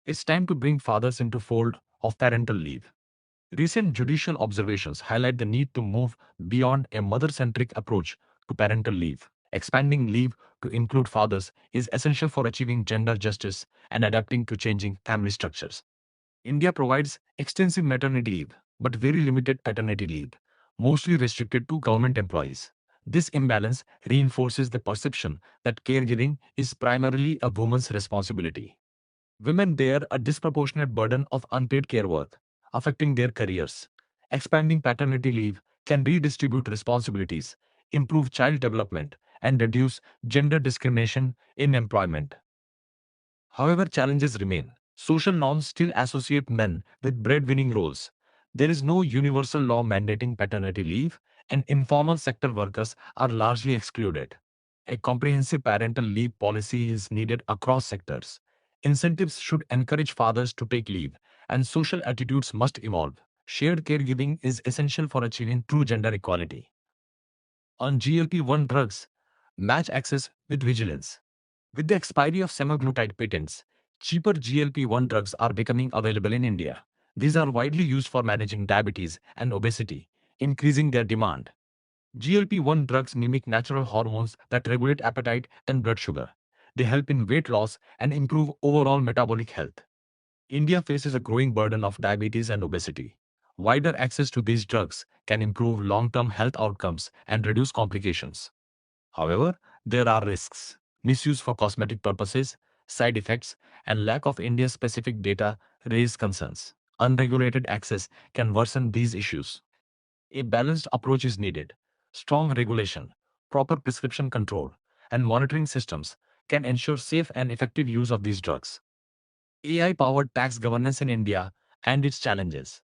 It's time to bring fathers into fold of parental leave. Recent judicial observations highlight the need to move beyond a mother-centric approach to parental leave. Expanding leave to include fathers is essential for achieving gender justice and adapting to changing family structures. India provides extensive maternity leave, but very limited paternity leave, mostly restricted to government employees. This imbalance reinforces the perception that caregiving is primarily a woman's responsibility. Women bear a disproportionate burden of unpaid care work, affecting their careers. Expanding paternity leave can redistribute responsibilities, improve child development, and reduce gender discrimination in employment. However, challenges remain. Social norms still associate men with breadwinning roles. There is no universal law mandating paternity leave, and informal sector workers are largely excluded. A comprehensive parental leave policy is needed across sectors. Incentives should encourage fathers to take leave, and social attitudes must evolve. Shared caregiving is essential for achieving true gender equality. On GLP-1 drugs, match access with vigilance. With the expiry of semaglutide patents, cheaper GLP-1 drugs are becoming available in India. These are widely used for managing diabetes and obesity, increasing their demand. GLP-1 drugs mimic natural hormones that regulate appetite and blood sugar. They help in weight loss and improve overall metabolic health. India faces a growing burden of diabetes and obesity. Wider access to these drugs can improve long-term health outcomes and reduce complications. However, there are risks. Misuse for cosmetic purposes, side effects, and lack of India-specific data raise concerns. Unregulated access can worsen these issues. A balanced approach is needed. Strong regulation, proper prescription control, and monitoring systems can ensure safe and effective use of these drugs. AI-powered tax governance in India and its challenges.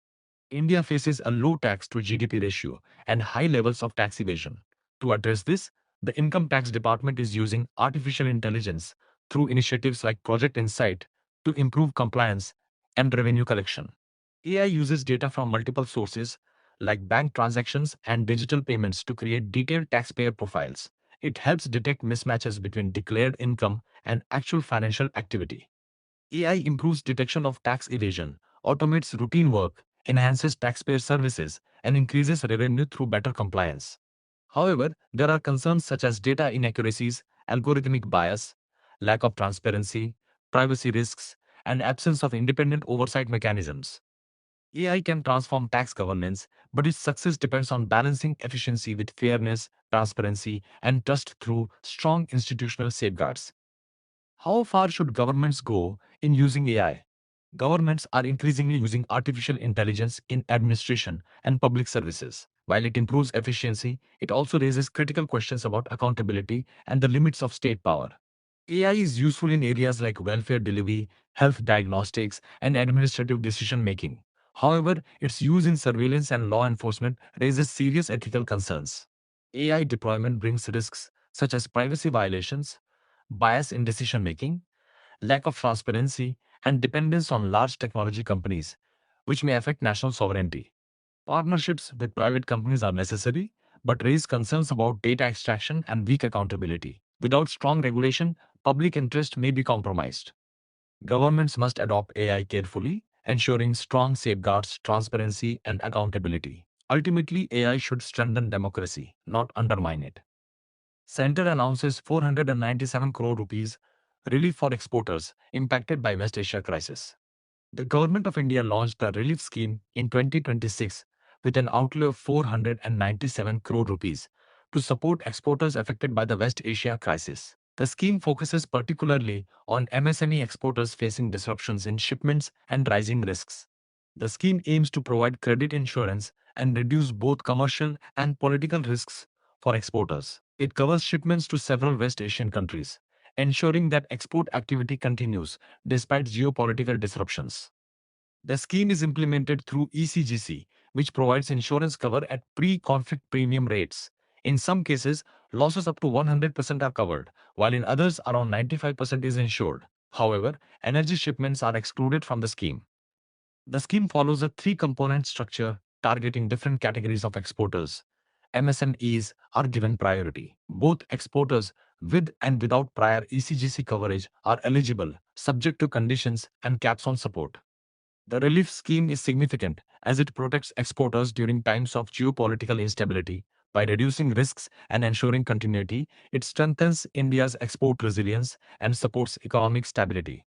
India faces a low tax to GDP ratio and high levels of tax evasion. To address this, the Income Tax Department is using artificial intelligence through initiatives like Project Insight to improve compliance and revenue collection. AI uses data from multiple sources like bank transactions and digital payments to create detailed taxpayer profiles. It helps detect mismatches between declared income and actual financial activity. AI improves detection of tax evasion, automates routine work, enhances taxpayer services, and increases revenue through better compliance. However, there are concerns such as data inaccuracies, algorithmic bias, lack of transparency, privacy risks, and absence of independent oversight mechanisms. AI can transform tax governance, but its success depends on balancing efficiency with fairness, transparency, and trust through strong institutional safeguards. How far should governments go in using AI? Governments are increasingly using artificial intelligence in administration and public services. While it improves efficiency, it also raises critical questions about accountability and the limits of state power. AI is useful in areas like welfare delivery, health diagnostics, and administrative decision making. However, its use in surveillance and law enforcement raises serious ethical concerns. AI deployment brings risks such as privacy violations, bias in decision making, lack of transparency, and dependence on large technology companies, which may affect national sovereignty. Partnerships with private companies are necessary, but raise concerns about data extraction and weak accountability. Without strong regulation, public interest may be compromised. Governments must adopt AI carefully, ensuring strong safeguards, transparency, and accountability. Ultimately, AI should strengthen democracy, not undermine it. Center announces 497 crore rupees relief for exporters impacted by West Asia crisis. The Government of India launched the relief scheme in 2026 with an outlay of 497 crore rupees to support exporters affected by the West Asia crisis. The scheme focuses particularly on MSME exporters facing disruptions in shipments and rising risks. The scheme aims to provide credit insurance and reduce both commercial and political risks for exporters. It covers shipments to several West Asian countries, ensuring that export activity continues despite geopolitical disruptions. The scheme is implemented through ECGC, which provides insurance cover at pre-conflict premium rates. In some cases, losses up to 100% are covered, while in others around 95% is insured. However, energy shipments are excluded from the scheme. The scheme follows a three-component structure targeting different categories of exporters. MSMEs are given priority. Both exporters with and without prior ECGC coverage are eligible, subject to conditions and caps on support. The relief scheme is significant as it protects exporters during times of geopolitical instability. By reducing risks and ensuring continuity, it strengthens India's export resilience and supports economic stability.